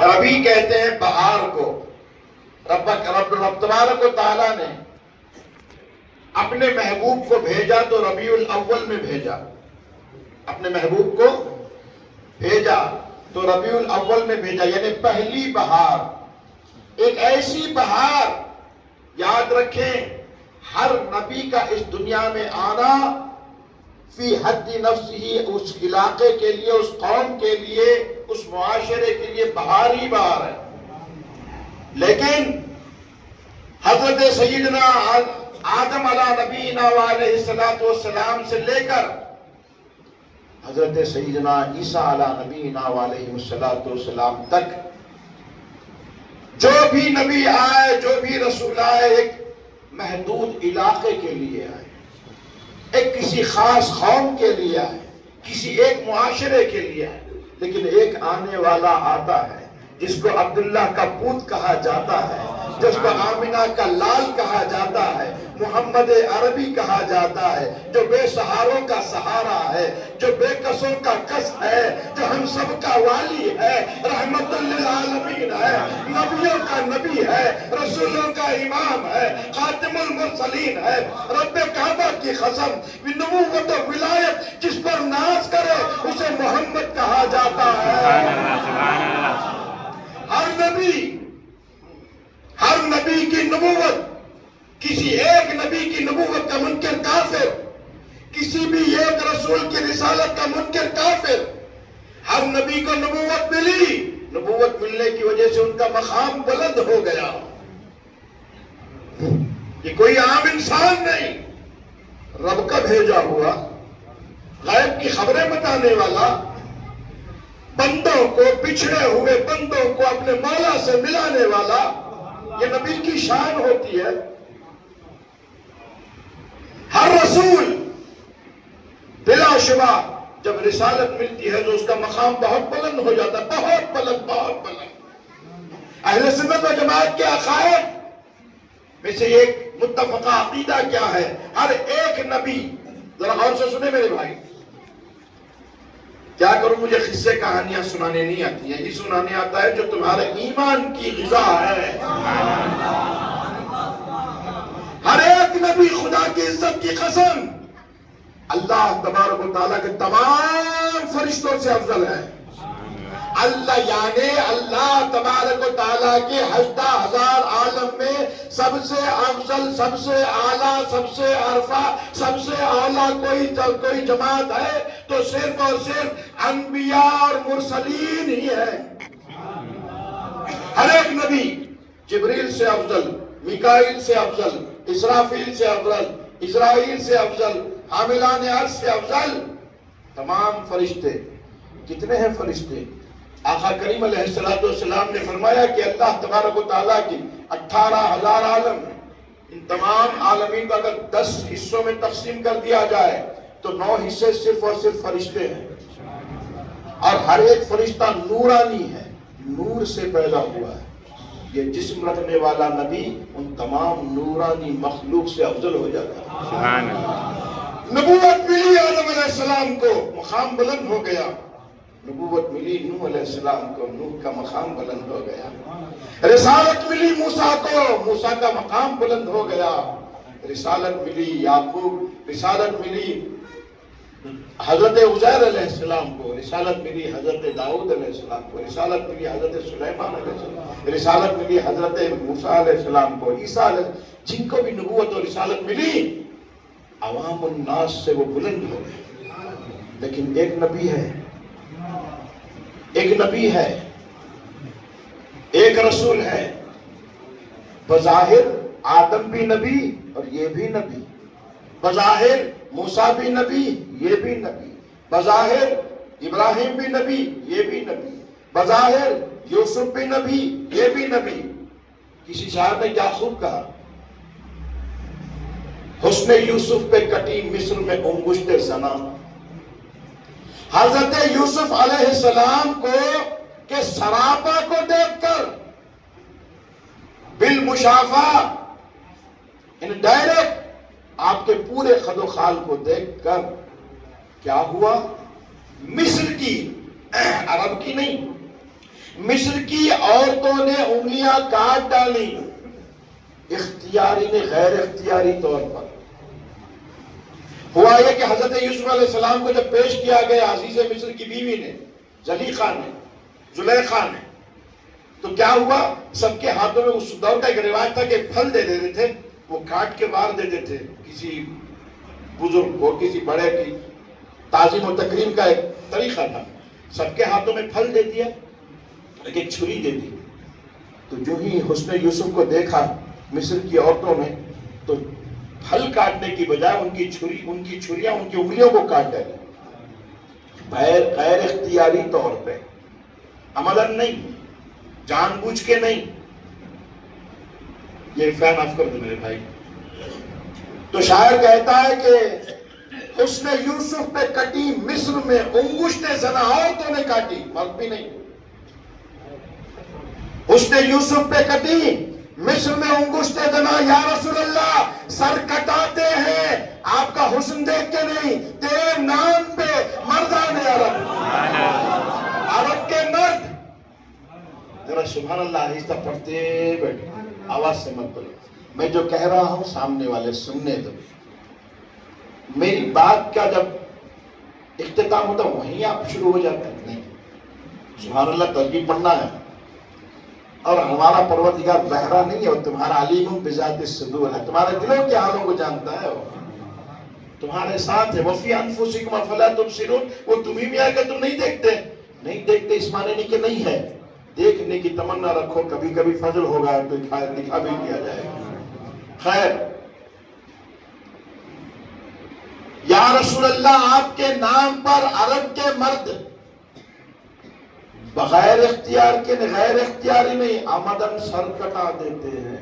ربیع کہتے ہیں بہار کو۔ رب تبارک و تعالیٰ نے اپنے محبوب کو بھیجا تو ربیع الاول میں بھیجا، اپنے محبوب کو بھیجا تو ربیع الاول میں بھیجا، یعنی پہلی بہار، ایک ایسی بہار۔ یاد رکھیں ہر نبی کا اس دنیا میں آنا فی حد نفسہ، اس علاقے کے لیے، اس قوم کے لیے، اس معاشرے کے لیے بہار ہی بہار ہے۔ لیکن حضرت سیدنا آدم علیہ نبینا علیہ السلام سے لے کر حضرت سیدنا عیسیٰ علیہ نبینا علیہ السلام تک جو بھی نبی آئے، جو بھی رسول آئے، ایک محدود علاقے کے لیے آئے، ایک کسی خاص قوم کے لیے آئے، کسی ایک معاشرے کے لیے آئے۔ لیکن ایک آنے والا آتا ہے جس کو عبداللہ کا پوت کہا جاتا ہے، جس کو آمنہ کا لال کہا جاتا ہے، محمد عربی کہا جاتا ہے، جو بے سہاروں کا سہارا ہے، جو بے کسوں کا کس ہے، جو ہم سب کا والی ہے، رحمت للعالمین ہے، نبیوں کا نبی ہے، رسولوں کا امام ہے، خاتم المرسلین ہے۔ رب کعبہ کی قسم، نبوت و ولایت جس پر ناز کرے اسے محمد کہا جاتا ہے۔ ہر نبی کی نبوت، کسی ایک نبی کی نبوت کا منکر کافر، کسی بھی ایک رسول کی رسالت کا منکر کافر۔ ہر نبی کو نبوت ملی، نبوت ملنے کی وجہ سے ان کا مقام بلند ہو گیا۔ یہ کوئی عام انسان نہیں، رب کا بھیجا ہوا، غیب کی خبریں بتانے والا، بندوں کو، بچھڑے ہوئے بندوں کو اپنے مولا سے ملانے والا، یہ نبی کی شان ہوتی ہے۔ ہر رسول بلا شبہ جب رسالت ملتی ہے تو اس کا مقام بہت بلند ہو جاتا ہے، بہت بلند، بہت بلند۔ اہل سنت و جماعت کے عقائد میں سے ایک متفقہ عقیدہ کیا ہے؟ ہر ایک نبی، ذرا غور سے سنیں میرے بھائی، کیا کروں، مجھے قصے کہانیاں سنانے نہیں آتی ہیں، یہ سنانے آتا ہے جو تمہارے ایمان کی غذا ہے۔ ہر ایک نبی خدا کی عزت کی قسم اللہ تبارک و تعالیٰ کے تمام فرشتوں سے افضل ہے۔ اللہ یعنی اللہ تبارک و تعالیٰ کے 18,000 عالم میں سب سے افضل، سب سے اعلیٰ، سب سے عرفہ، سب سے اعلیٰ کوئی جماعت ہے تو صرف اور صرف انبیاء اور مرسلین ہی ہے۔ ہر ایک نبی جبریل سے افضل، میکائیل سے افضل، اسرافیل سے افضل، اسرائیل سے افضل، حاملان عرش سے افضل۔ تمام فرشتے، کتنے ہیں فرشتے؟ آقا کریم علیہ السلام نے فرمایا کہ اللہ تبارک و تعالیٰ کی 18,000 عالم ہیں، ان تمام عالمین کو اگر 10 حصوں میں تقسیم کر دیا جائے تو 9 حصے صرف اور صرف فرشتے ہیں، اور ہر ایک فرشتہ نورانی ہے، نور سے پیدا ہوا ہے۔ یہ جسم رکھنے والا نبی ان تمام نورانی مخلوق سے افضل ہو جاتا ہے۔ سبحان اللہ۔ نبوت ملی آدم علیہ السلام کو، مقام بلند ہو گیا۔ نبوت ملی نوح علیہ السلام کو، نوح کا مقام بلند ہو گیا۔ رسالت ملی موسیٰ کو، موسیٰ کا مقام بلند ہو گیا۔ رسالت ملی یعقوب، رسالت ملی حضرت عزیر علیہ السلام کو، رسالت ملی حضرت داؤد علیہ السلام کو، رسالت ملی حضرت سلیمان علیہ السلام، رسالت ملی حضرت موسیٰ علیہ السلام کو، عیسیٰ علیہ السلام، جن کو بھی نبوت اور رسالت ملی عوام الناس سے وہ بلند ہو گئے۔ لیکن ایک نبی ہے، ایک نبی ہے، ایک رسول ہے۔ بظاہر آدم بھی نبی اور یہ بھی نبی، بظاہر موسیٰ بھی نبی، یہ بھی نبی، بظاہر ابراہیم بھی نبی، یہ بھی نبی، بظاہر یوسف بھی نبی، یہ بھی نبی۔ کسی شاعر نے کیا خوب کہا، حسن یوسف پہ کٹی مصر میں انگشت زنا۔ حضرت یوسف علیہ السلام کو کہ سراپا کو دیکھ کر بالمشافہ ڈائریکٹ آپ کے پورے خد و خال کو دیکھ کر کیا ہوا، مصر کی، عرب کی نہیں، مصر کی عورتوں نے انگلیاں کاٹ ڈالی، اختیاری نے غیر اختیاری طور پر۔ ہوا یہ کہ حضرت یوسف علیہ السلام کو جب پیش کیا گیا عزیز مصر کی بیوی نے، زلیخا نے، زلیخا نے، تو کیا ہوا؟ سب کے ہاتھوں میں اس دور کا ایک رواج تھا کہ پھل دے دیتے تھے، وہ کاٹ کے باہر دے دیتے کسی بزرگ کو، کسی بڑے کی تعظیم و تکریم کا ایک طریقہ تھا۔ سب کے ہاتھوں میں پھل دے دیا، لیکن چھری دے دی۔ تو جو ہی حسن یوسف کو دیکھا مصر کی عورتوں نے، تو پھل کاٹنے کی بجائے ان کی چھریاں ان کی انگلیوں کو کاٹ ڈالی، غیر اختیاری طور پہ، عملاً نہیں، جان بوجھ کے نہیں۔ یہ فین آف کر دو میرے بھائی۔ تو شاعر کہتا ہے کہ حسن یوسف پہ کٹی مصر میں انگشت زنا، عورتوں نے کاٹی، مرد بھی نہیں۔ حسن یوسف پہ کٹی مصر میں انگشت زنا، یا رسول اللہ سر کٹاتے ہیں آپ کا حسن دیکھ کے نہیں، تیرے نام پہ مردان عرب، عرب کے مرد۔ ذرا سبحان اللہ آہستہ پڑھتے بیٹھے، آواز سے مت بولو، میں جو کہہ رہا ہوں سامنے والے سننے دو۔ میری بات کا جب اختتام ہوتا وہیں آپ شروع ہو جاتے ہیں، نہیں، سبحان اللہ تسبیح پڑھنا ہے۔ اور ہمارا پروردگار بہرا نہیں ہے، وہ تمہارا علیم بذات الصدور ہے، تمہارے دلوں کے حالوں کو جانتا ہے، وہ تمہارے ساتھ ہے۔ وفی انفسکم افلا تبصرون، وہ تمہیں بھی آگے تم نہیں دیکھتے، نہیں دیکھتے اس معنی نہیں کہ نہیں ہے، دیکھنے کی تمنا رکھو، کبھی کبھی فضل ہوگا تو دکھا بھی کیا جائے گا۔ خیر، یا رسول اللہ آپ کے نام پر عرب کے مرد بغیر اختیار کے غیر اختیاری نہیں عمدن سر کٹا دیتے ہیں۔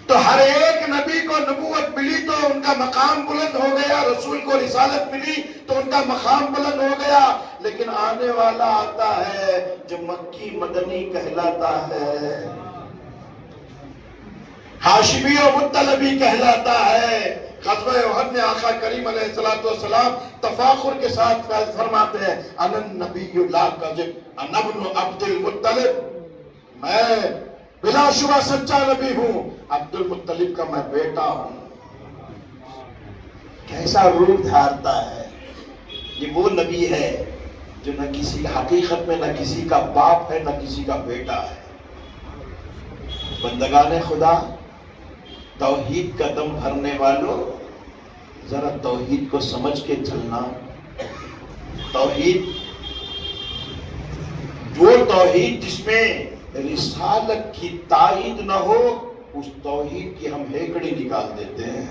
تو ہر ایک نبی کو نبوت ملی تو ان کا مقام بلند ہو گیا، رسول کو رسالت ملی تو ان کا مقام بلند ہو گیا، لیکن آنے والا آتا ہے جو مکی مدنی کہلاتا ہے، ہاشمی و مطلبی کہلاتا ہے۔ غزوہ احد میں آقا کریم علیہ السلام تفاخر کے ساتھ فرماتے ہیں، انا النبی لا کذب انا ابن عبد المطلب، میں بلا شبہ سچا نبی ہوں، عبد المطلب کا میں بیٹا ہوں۔ کیسا روپ دھارتا ہے، یہ وہ نبی ہے جو نہ کسی حقیقت میں نہ کسی کا باپ ہے نہ کسی کا بیٹا ہے۔ بندگان خدا، توحید کا دم بھرنے والوں، ذرا توحید کو سمجھ کے چلنا۔ توحید، وہ توحید جس میں رسالت کی تائید نہ ہو، اس توحید کی ہم ہیکڑی نکال دیتے ہیں۔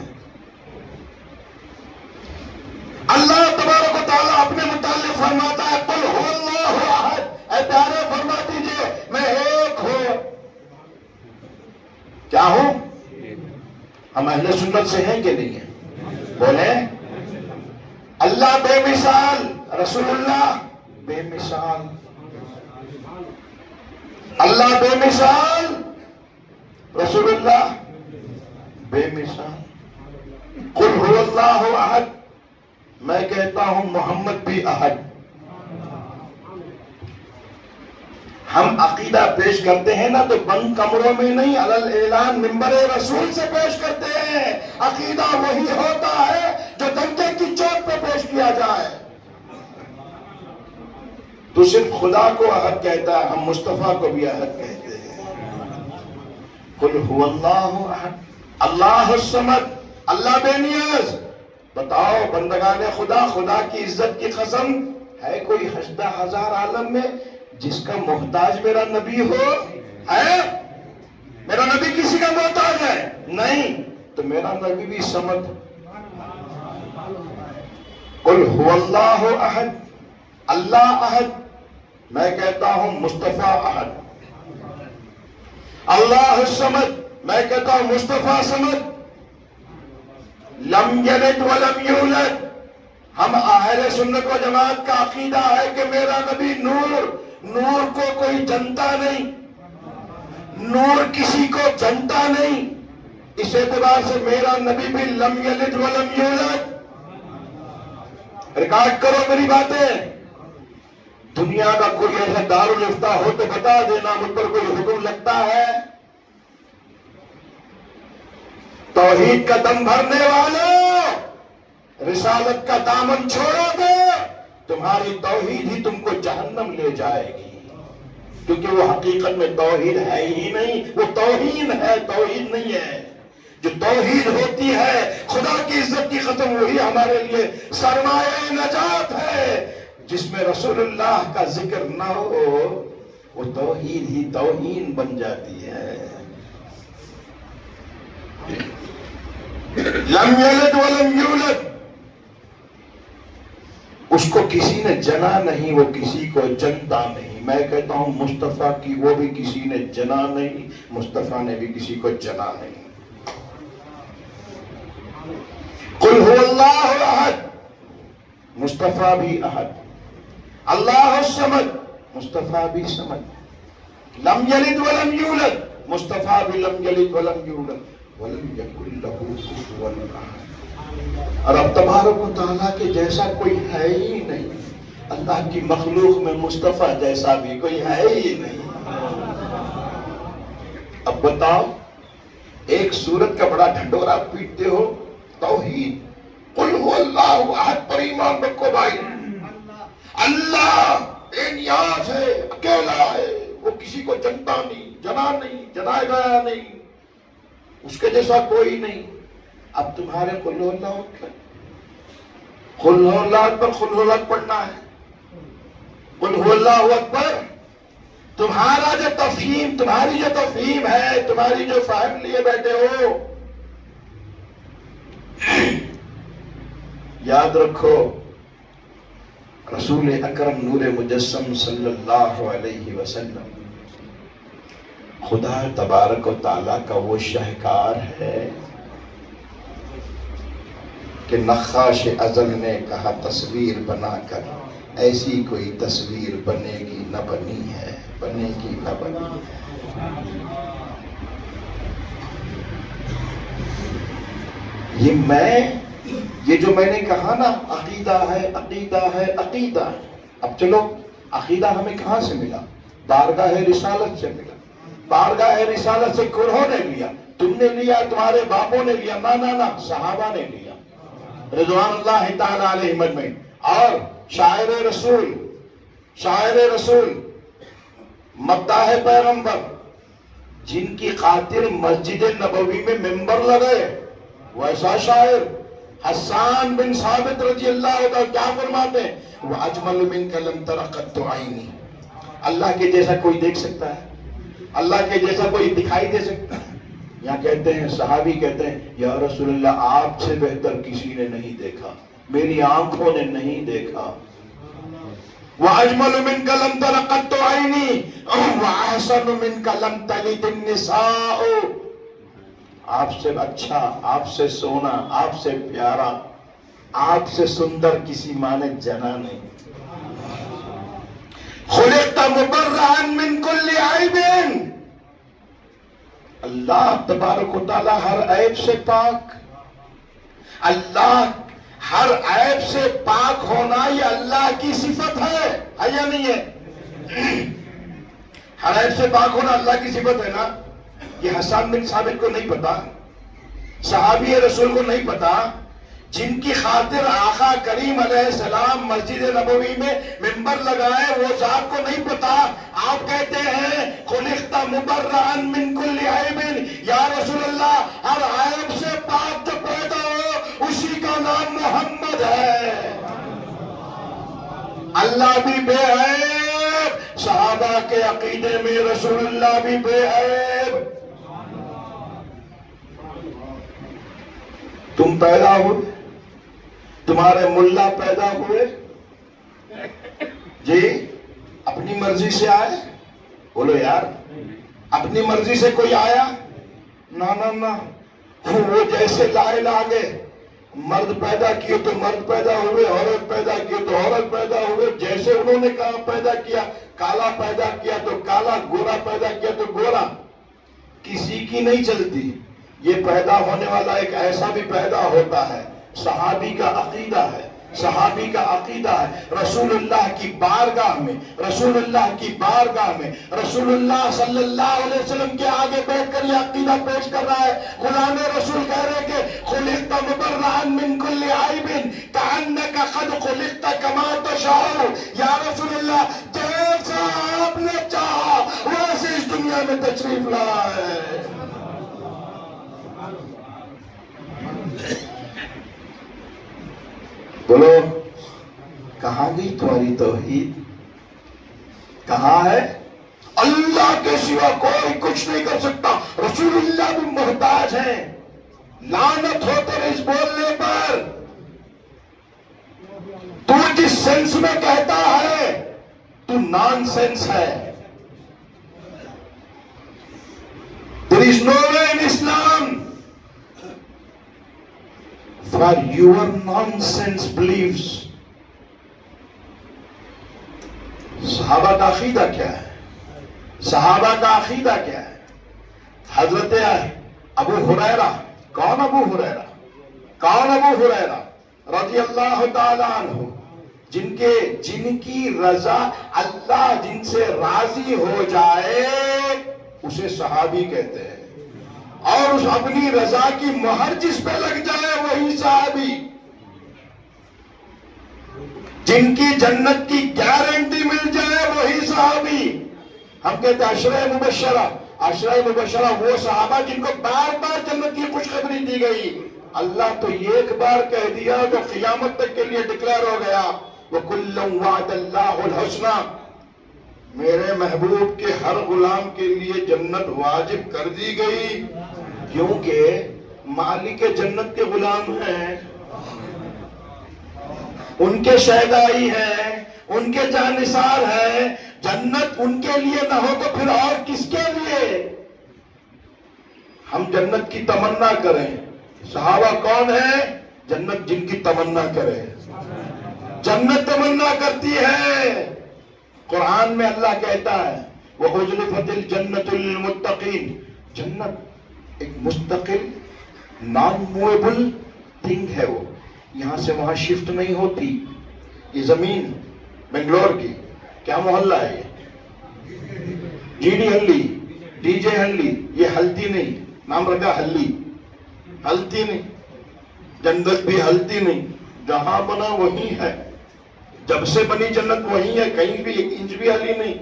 اللہ تبارک و تعالیٰ اپنے متعلق فرماتا ہے، قل هو اللہ احد، اے پیارے فرما دیجئے میں ایک ہوں۔ کیا ہوں؟ ہم اہل سنت سے ہیں کہ نہیں ہیں؟ بولیں، اللہ بے مثال، رسول اللہ بے مثال، اللہ بے مثال، رسول اللہ بے مثال۔ قل هو اللہ احد، میں کہتا ہوں محمد بھی احد۔ ہم عقیدہ پیش کرتے ہیں نا تو بند کمروں میں نہیں، علل اعلان ممبر رسول سے پیش کرتے ہیں۔ عقیدہ وہی ہوتا ہے جو دنگے کی چوٹ پہ پیش کیا جائے۔ تو صرف خدا کو احد کہتا ہے، ہم مصطفیٰ کو بھی احد کہتے ہیں۔ قل هو اللہ احد، اللہ الصمد، اللہ بے نیاز۔ بتاؤ بندگان خدا، خدا کی عزت کی قسم، ہے کوئی 18,000 عالم میں جس کا محتاج میرا نبی ہو؟ ہے؟ میرا نبی کسی کا محتاج ہے؟ نہیں، تو میرا نبی بھی سمد۔ قل هو اللہ احد، اللہ احد، میں کہتا ہوں مصطفیٰ احد۔ اللہ الصمد، میں کہتا ہوں مصطفیٰ صمد۔ لم یلد ولم یولد، ہم اہل سنت و جماعت کا عقیدہ ہے کہ میرا نبی نور، نور کو کوئی جنتا نہیں، نور کسی کو جنتا نہیں، اس اعتبار سے میرا نبی بھی لم یلد ولم یولد۔ ریکارڈ کرو میری باتیں، دنیا کا کوئی ایسا دارالفتہ ہو تو بتا دینا، مجھ پر کوئی حکم لگتا ہے؟ توحید کا دم بھرنے والوں، رسالت کا دامن چھوڑو گے، تمہاری توحید ہی تم کو جہنم لے جائے گی، کیونکہ وہ حقیقت میں توحید ہے ہی نہیں، وہ توہین ہے، توحید نہیں ہے۔ جو توحید ہوتی ہے خدا کی عزت کی قسم، وہی ہمارے لیے سرمایہ نجات ہے۔ جس میں رسول اللہ کا ذکر نہ ہو وہ توحید ہی توہین بن جاتی ہے۔ لم یلد ولم یولد، اس کو کسی نے جنا نہیں، وہ کسی کو جنتا نہیں۔ میں کہتا ہوں مصطفیٰ کی وہ بھی کسی نے جنا نہیں، مصطفیٰ نے بھی کسی کو جنا نہیں۔ قل هو اللہ احد، مصطفیٰ بھی احد، اللہ الصمد، مصطفیٰ بھی صمد، لم یلد ولم یولد، مصطفیٰ بھی لم یلد ولم یولد، ولم یکن لہ کفوا احد۔ اور اب تبارک و تعالیٰ کے جیسا کوئی ہے ہی نہیں، اللہ کی مخلوق میں مصطفیٰ جیسا بھی کوئی ہے ہی نہیں۔ اب بتاؤ، ایک سورت کا بڑا ڈھنڈورا پیٹتے ہو، توحید، قل هو اللہ احد پر ایمان رکھو بھائی۔ اللہ بے نیاز ہے، اکیلا ہے، وہ کسی کو جنتا نہیں، جنا نہیں، جنایا گیا نہیں، اس کے جیسا کوئی نہیں۔ اب تمہارے قل هو اللہ اکبر، قل هو اللہ اکبر، قل هو اللہ پڑھنا ہے، قل هو اللہ اکبر، تمہارا جو تفہیم، تمہاری جو تفہیم ہے، تمہاری جو فہم لیے بیٹھے ہو، یاد رکھو رسول اکرم نور مجسم صلی اللہ علیہ وسلم خدا تبارک و تعالیٰ کا وہ شاہکار ہے کہ نقاش ازل نے کہا تصویر بنا کر ایسی کوئی تصویر بنے گی نہ بنی ہے، بنے گی نہ بنی ہے۔ یہ جو میں نے کہا نا، عقیدہ ہے، عقیدہ ہے، عقیدہ ہے۔ اب چلو، عقیدہ ہمیں کہاں سے ملا؟ بارگاہ رسالت سے ملا۔ بارگاہ رسالت سے کنہوں نے لیا؟ تم نے لیا، تمہارے باپوں نے لیا؟ نہ، صحابہ نے لیا رضوان اللہ تعالی علیہم اجمعین۔ اور شاعر رسول مداح پیغمبر، جن کی خاطر مسجد نبوی میں ممبر لگے، ویسا شاعر حسان بن ثابت رضی اللہ عنہ کیا فرماتے ہیں؟ وَأَجْمَلُ مِنْكَ لَمْ تَرَ قَطُّ عَيْنِي، اللہ کے جیسا کوئی دیکھ سکتا ہے؟ اللہ کے جیسا کوئی دکھائی دے سکتا ہے؟ یہاں کہتے ہیں، صحابی کہتے ہیں، یا رسول اللہ آپ سے بہتر کسی نے نہیں دیکھا، میری آنکھوں نے نہیں دیکھا۔ وَأَجْمَلُ مِنْكَ لَمْ تَرَ قَطُّ عَيْنِي وَأَحْسَنُ مِنْكَ لَمْ تَلِدِ النِّسَاءُ، آپ سے اچھا، آپ سے سونا، آپ سے پیارا، آپ سے سندر کسی ماں نے جنا نہیں۔ خلقت مبرئا من کل عیب، اللہ تبارک و تعالی ہر عیب سے پاک۔ اللہ ہر عیب سے پاک ہونا یہ اللہ کی صفت ہے یا نہیں ہے؟ ہر عیب سے پاک ہونا اللہ کی صفت ہے نا؟ یہ حسان بن ثابت کو نہیں پتا، صحابی رسول کو نہیں پتا، جن کی خاطر آقا کریم علیہ السلام مسجد نبوی میں منبر لگائے، وہ ذات کو نہیں پتا۔ آپ کہتے ہیں خلقت مبرئا من کل عیب، یا رسول اللہ ہر عیب سے پاک جو پیدا ہو اسی کا نام محمد ہے۔ اللہ بھی بے عیب، صحابہ کے عقیدے میں رسول اللہ بھی بے عیب۔ تم پیدا ہوئے، تمہارے ملا پیدا ہوئے جی، اپنی مرضی سے آئے؟ بولو یار، اپنی مرضی سے کوئی آیا؟ نہ، وہ جیسے لائے لاگے، مرد پیدا کیے تو مرد پیدا ہوئے، عورت پیدا کیے تو عورت پیدا ہوئے، جیسے انہوں نے کہا پیدا کیا، کالا پیدا کیا تو کالا، گورا پیدا کیا تو گورا، کسی کی نہیں چلتی۔ یہ پیدا ہونے والا ایک ایسا بھی پیدا ہوتا ہے، صحابی کا عقیدہ ہے صحابی کا عقیدہ ہے رسول اللہ کی بارگاہ میں، رسول اللہ کی بارگاہ میں رسول اللہ صلی اللہ علیہ وسلم کے آگے بیٹھ کر یہ عقیدہ پیش کر رہا ہے۔ غلام رسول کہہ رہے کہ خلقت مبرئا من کل عیب کأنک قد خلقت کما تشاء، یا رسول اللہ جیسا آپ نے چاہا ویسے اس دنیا میں تشریف لایا ہے۔ بولو کہاں گئی تمہاری توحید؟ کہاں ہے؟ اللہ کے سوا کوئی کچھ نہیں کر سکتا، رسول اللہ بھی محتاج ہیں۔ لعنت ہو تیرے اس بولنے پر، تو جس سینس میں کہتا ہے تو نان سینس ہے۔ There is no way in Islam for your nonsense beliefs۔ صحابہ کا عقیدہ کیا ہے؟ صحابہ کا عقیدہ کیا ہے؟ حضرت ابو ہریرہ، کون ابو ہریرہ؟ کون ابو ہریرہ رضی اللہ تعالیٰ عنہ، جن کی رضا اللہ جن سے راضی ہو جائے اسے صحابی کہتے ہیں، اور اس اپنی رضا کی مہر جس پہ لگ جائے وہی صحابی، جن کی جنت کی گارنٹی مل جائے وہی صحابی۔ ہم کہتے ہیں عشرہ مبشرہ، عشرہ مبشرہ وہ صحابہ جن کو بار بار جنت کی خوشخبری دی گئی۔ اللہ تو ایک بار کہہ دیا جو قیامت تک کے لیے ڈکلیئر ہو گیا، وَكُلًّا وَعَدَ اللَّهُ الْحُسْنَى، میرے محبوب کے ہر غلام کے لیے جنت واجب کر دی گئی، کیونکہ مالک جنت کے غلام ہیں، ان کے شہدائی ہیں، ان کے جانثار ہیں، جنت ان کے لیے نہ ہو تو پھر اور کس کے لیے؟ ہم جنت کی تمنا کریں۔ صحابہ کون ہیں؟ جنت جن کی تمنا کرے، جنت تمنا کرتی ہے۔ قرآن میں اللہ کہتا ہے وَأُزْلِفَتِ الْجَنَّةُ لِلْمُتَّقِينَ، جنت ایک مستقل نان موویبل تھنگ ہے، وہ یہاں سے وہاں شفٹ نہیں ہوتی۔ یہ زمین بنگلور کی کیا محلہ ہے یہ؟ جی ڈی ہلی، ڈی جے ہلی، یہ ہلتی نہیں، نام رکھا ہلی، ہلتی نہیں۔ جنت بھی ہلتی نہیں، جہاں بنا وہی ہے، جب سے بنی جنت وہی ہے، کہیں بھی ایک انچ بھی ہلی نہیں،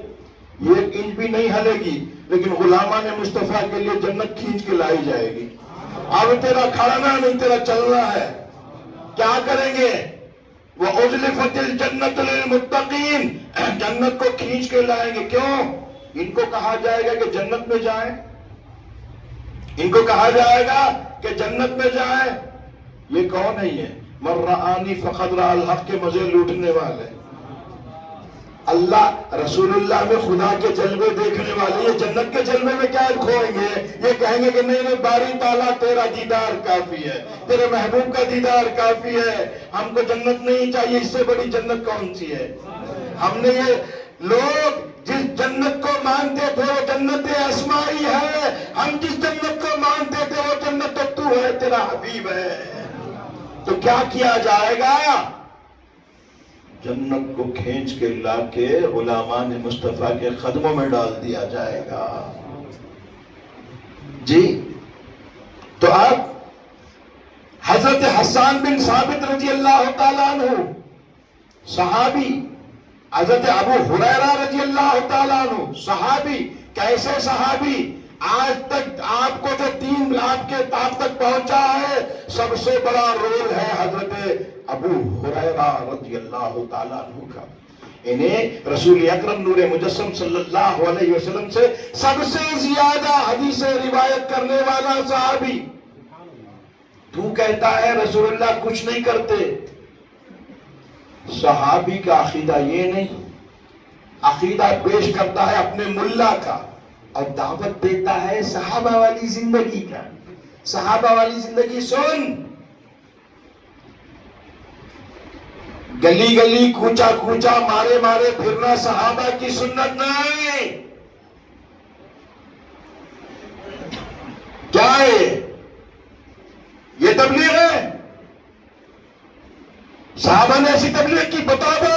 یہ ایک انچ بھی نہیں ہلے گی، لیکن غلامان مصطفیٰ کے لیے جنت کھینچ کے لائی جائے گی۔ اب تیرا کھڑنا نہیں، تیرا چلنا ہے۔ کیا کریں گے؟ وَأُزْلِفَتِ الْجَنَّةُ لِلْمُتَّقِينَ، جنت کو کھینچ کے لائیں گے۔ کیوں؟ ان کو کہا جائے گا کہ جنت میں جائیں، ان کو کہا جائے گا کہ جنت میں جائیں۔ یہ کون ہے؟ یہ مَن رَآنِی فَقَدْ رَأَى الْحَقَّ کے مزے لوٹنے والے، اللہ رسول اللہ میں خدا کے جلوے دیکھنے والے، یہ جنت کے جلوے میں کیا کھوئیں گے؟ یہ کہیں گے کہ نہیں باری تعالیٰ تیرا دیدار کافی ہے، تیرے محبوب کا دیدار کافی ہے، ہم کو جنت نہیں چاہیے، اس سے بڑی جنت کون سی ہے؟ ہم نے یہ لوگ جس جنت کو مانتے تھے وہ جنت اسمائی ہے، ہم جس جنت کو مانتے تھے وہ جنت تو ہے، تیرا حبیب ہے۔ تو کیا کیا جائے گا؟ جنت کو کھینچ کے لا کے غلامان مصطفیٰ کے قدموں میں ڈال دیا جائے گا۔ جی تو اب حضرت حسان بن ثابت رضی اللہ تعالیٰ عنہ صحابی، حضرت ابو ہریرہ رضی اللہ تعالیٰ عنہ صحابی، کیسے صحابی؟ آج تک آپ کو جو دین آپ تک پہنچا ہے، سب سے بڑا رول ہے حضرت ابو ہریرہ رضی اللہ تعالیٰ عنہ کا۔ انہیں رسول اکرم نور مجسم صلی اللہ علیہ وسلم سے سب سے زیادہ حدیثیں روایت کرنے والا صحابی۔ تو کہتا ہے رسول اللہ کچھ نہیں کرتے۔ صحابی کا عقیدہ یہ نہیں، عقیدہ پیش کرتا ہے اپنے ملا کا اور دعوت دیتا ہے صحابہ والی زندگی کا۔ صحابہ والی زندگی سن، گلی گلی کوچا کوچا مارے مارے پھرنا صحابہ کی سنت نہیں۔ کیا ہے یہ؟ تبلیغ ہے؟ صحابہ نے ایسی تبلیغ کی، بتا دو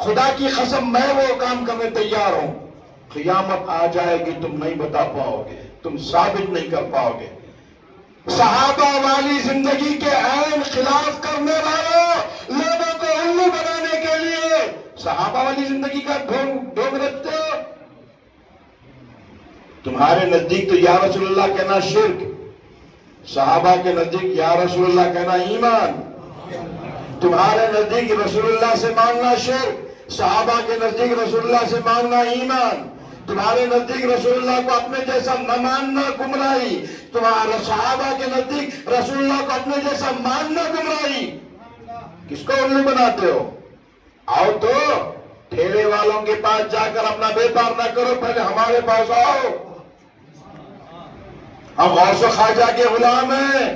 خدا کی قسم میں وہ کام کرنے تیار ہوں. قیامت آ جائے گی تم نہیں بتا پاؤ گے، تم ثابت نہیں کر پاؤ گے. صحابہ والی زندگی کے عین خلاف کرنے والوں، لوگوں کو الو بنانے کے لیے صحابہ والی زندگی کا ڈھونگ رکھتے ہو. تمہارے نزدیک تو یا رسول اللہ کہنا شرک، صحابہ کے نزدیک یا رسول اللہ کہنا ایمان. تمہارے نزدیک رسول اللہ سے مانگنا شرک، صحابہ کے نزدیک رسول اللہ سے مانگنا ایمان. تمہارے نزدیک رسول اللہ کو اپنے جیسا نہ ماننا گمراہی، تمہارے صحابہ کے نزدیک رسول اللہ کو اپنے جیسا ماننا گمراہی. کس کو الو بناتے ہو؟ آؤ تو ٹھیلے والوں کے پاس جا کر اپنا بیپار نہ کرو، پہلے ہمارے پاس آؤ. ہم غوث و خواجہ کے غلام ہیں،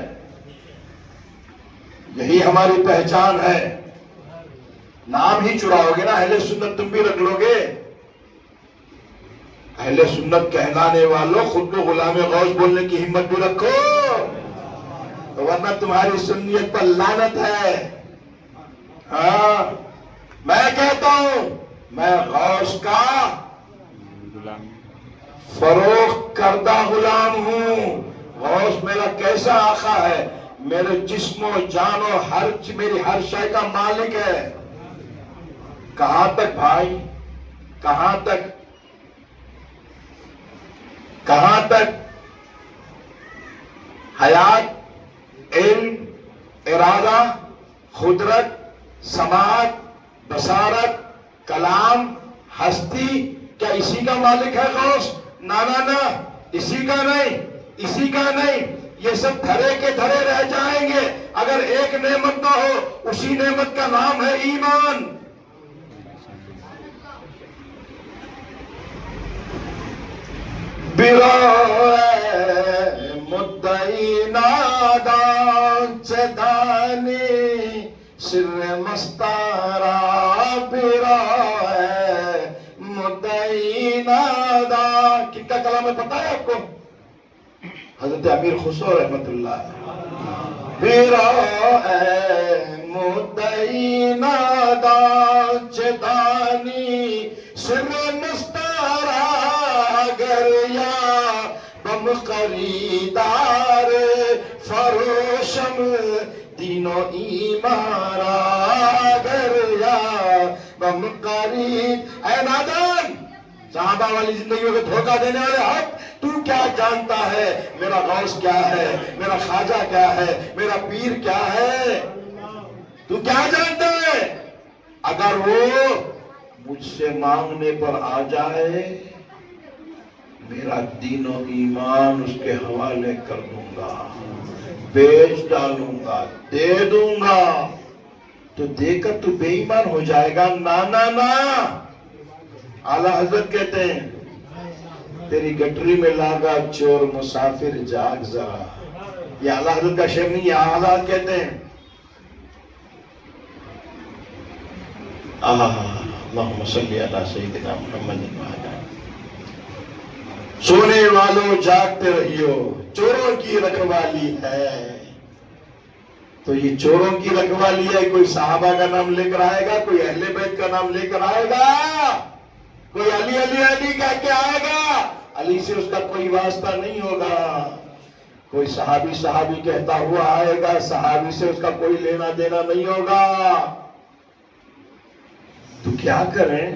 یہی ہماری پہچان ہے. نام ہی چراؤ گے نا اہل سنت، تم بھی رکھ لو گے. اہل سنت کہلانے والوں خود کو غلام غوث بولنے کی ہمت بھی رکھو، ورنہ تمہاری سنیت پر لعنت ہے. ہاں میں کہتا ہوں میں غوث کا فروخت کردہ غلام ہوں. غوث میرا کیسا آقا ہے، میرے جسم و جان و میری ہر شے کا مالک ہے. کہاں تک بھائی، کہاں تک حیات، علم، ارادہ، قدرت، سماعت، بصارت، کلام، ہستی، کیا اسی کا مالک ہے غوث؟ نہ اسی کا نہیں. یہ سب دھرے کے دھرے رہ جائیں گے اگر ایک نعمت نہ ہو، اسی نعمت کا نام ہے ایمان. مدعی نادان چدانی سر مستارا مدعی نادان. کن کا کلام ہے پتہ ہے آپ کو؟ حضرت امیر خسرو رحمت اللہ. مدعی نادان چدانی سر مستارا گریا بم خریدار فروشم دین و ایمارا گریا بم خرید. اے نادان، صحابہ والی زندگی کو دھوکہ دینے والے حق، تو کیا جانتا ہے میرا غوث کیا ہے، میرا خواجہ کیا ہے، میرا پیر کیا ہے؟ تو کیا جانتا ہے؟ اگر وہ مجھ سے مانگنے پر آ جائے، میرا دین و ایمان اس کے حوالے کر دوں گا، بیچ ڈالوں گا، دے دوں گا. تو دے کر تو بے ایمان ہو جائے گا؟ نہ. اعلیٰ حضرت کہتے ہیں تیری گٹری میں لاگا چور مسافر جاگ ذرا. یہ اعلیٰ حضرت کا شعر نہیں ہے، اعلیٰ کہتے ہیں اللہم صلی علی سیدنا محمد. سونے والوں جاگتے رہیو، چوروں کی رکھوالی ہے. تو یہ چوروں کی رکھوالی ہے. کوئی صحابہ کا نام لے کر آئے گا، کوئی اہل بیت کا نام لے کر آئے گا، کوئی علی علی علی کہہ کے آئے گا، علی سے اس کا کوئی واسطہ نہیں ہوگا. کوئی صحابی کہتا ہوا آئے گا، صحابی سے اس کا کوئی لینا دینا نہیں ہوگا. تو کیا کریں؟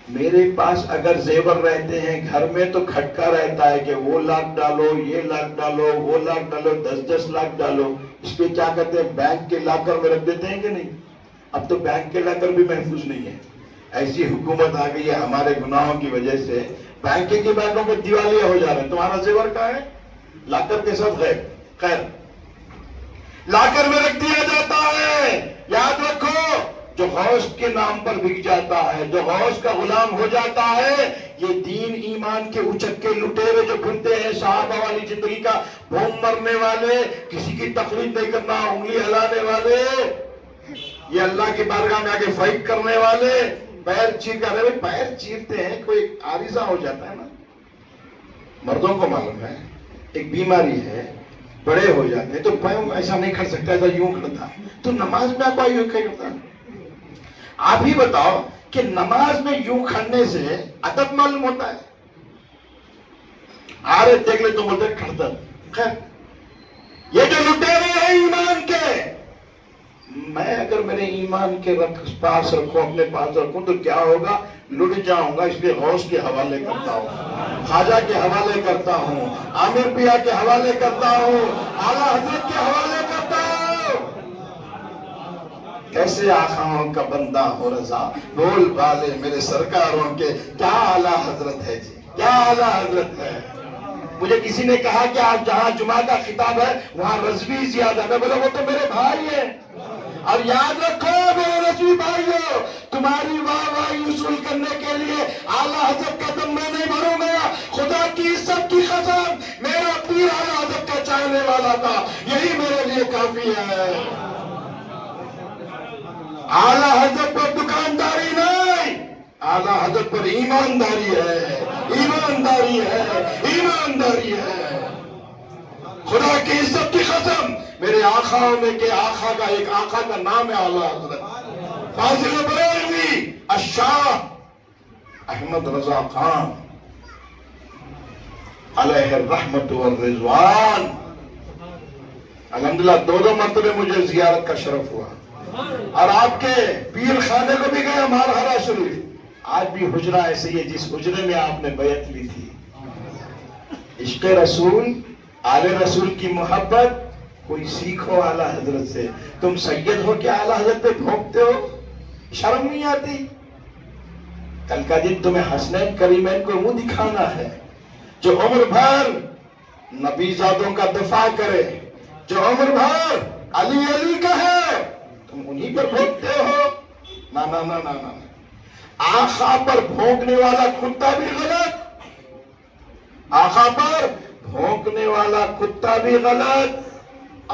میرے پاس اگر زیور رہتے ہیں گھر میں تو کھٹکا رہتا ہے کہ وہ لاکھ ڈالو، یہ لاکھ ڈالو، وہ لاکھ ڈالو، 10 لاکھ ڈالو. اس پہ کیا کرتے ہیں؟ بینک کے لاکر میں رکھ دیتے ہیں کہ نہیں؟ اب تو بینک کے لاکر بھی محفوظ نہیں ہے. ایسی حکومت آ گئی ہے ہمارے گناہوں کی وجہ سے، بینکوں کے دیوالیہ ہو جا رہے ہیں. تمہارا زیور کہاں ہے؟ لاکر کے ساتھ غائب. خیر، لاکر میں رکھ دیا جاتا ہے. یاد رکھو، جو غوث کے نام پر بک جاتا ہے، جو غوث کا غلام ہو جاتا ہے، یہ دین ایمان کے اچکے لٹیرے جو پھرتے ہیں، صحابہ والی زندگی کا بھوم مرنے والے، کسی کی تقلید نہیں کرنا، انگلی ہلانے والے، یہ اللہ کی بارگاہ میں آگے فائق کرنے والے، پیر چیر کر رہے. پیر چیرتے ہیں، کوئی عارضہ ہو جاتا ہے نا، مردوں کو معلوم ہے. ایک بیماری ہے بڑے ہو جاتے ہیں تو پاؤں ایسا نہیں کھڑ سکتا، ایسا یوں کھڑتا ہے، تو نماز میں آپ یوں کھڑتا ہے؟ آپ ہی بتاؤ کہ نماز میں یوں کھڑنے سے ادب معلوم ہوتا ہے؟ آ رہے دیکھ لے تو بولتے کھڑتا. خیر یہ جو لٹیرے ہیں ایمان کے، میں اگر میرے ایمان کے پاس رکھوں، اپنے پاس رکھوں تو کیا ہوگا؟ لٹ جاؤں گا. اس لیے غوث کے حوالے کرتا ہوں، خواجہ کے حوالے کرتا ہوں، عامر پیا کے حوالے کرتا ہوں، اعلیٰ حضرت کے حوالے کرتا ہوں. کیسے آقاؤں کا بندہ ہو رضا، بول بالے میرے سرکاروں کے، کیا اعلیٰ حضرت ہے جی، کیا اعلیٰ حضرت ہے. مجھے کسی نے کہا کہ آج جہاں جمعہ کا خطاب ہے وہاں رضوی زیادہ. میں بولا وہ تو میرے بھائی ہیں، اور یاد رکھو میرے رضوی بھائیو، تمہاری واہ واہی وصول کرنے کے لیے اعلیٰ حضرت کا دم میں نہیں بھروں گا. خدا کی عزت کی قسم، میرا پیر اعلیٰ حضرت کا چاہنے والا تھا، یہی میرے لیے کافی ہے. اعلیٰ حضرت پر دکانداری نہیں، اعلیٰ حضرت پر ایمانداری ہے، ایمانداری ہے، ایمانداری ہے. خدا کی عزت کی قسم، میرے آقاؤں میں کہ آقا کا ایک آقا کا نام ہے اعلیٰ حضرت فاضل بریلوی الشاہ احمد رضا خان علیہ الرحمت والرضوان. الحمدللہ دو مرتبہ مجھے زیارت کا شرف ہوا، اور آپ کے پیر خانے کو بھی گئے مارہرہ شریف. آج بھی حجرہ ایسے ہی ہے جس حجرے میں آپ نے بیعت لی تھی. عشق رسول، آل رسول کی محبت کوئی سیکھو اعلیٰ حضرت سے. تم سید ہو کہ اعلیٰ حضرت پہ بھونکتے ہو؟ شرم نہیں آتی؟ کل کا دن تمہیں حسنین کریمین کو منہ دکھانا ہے. جو عمر بھر نبی زادوں کا دفاع کرے، جو عمر بھر علی علی کہے، تم انہی پر بھونکتے ہو؟ نا نا نا نا نا. آقا پر بھونکنے والا کتا بھی غلط، آقا پر بھونکنے والا کتا بھی غلط.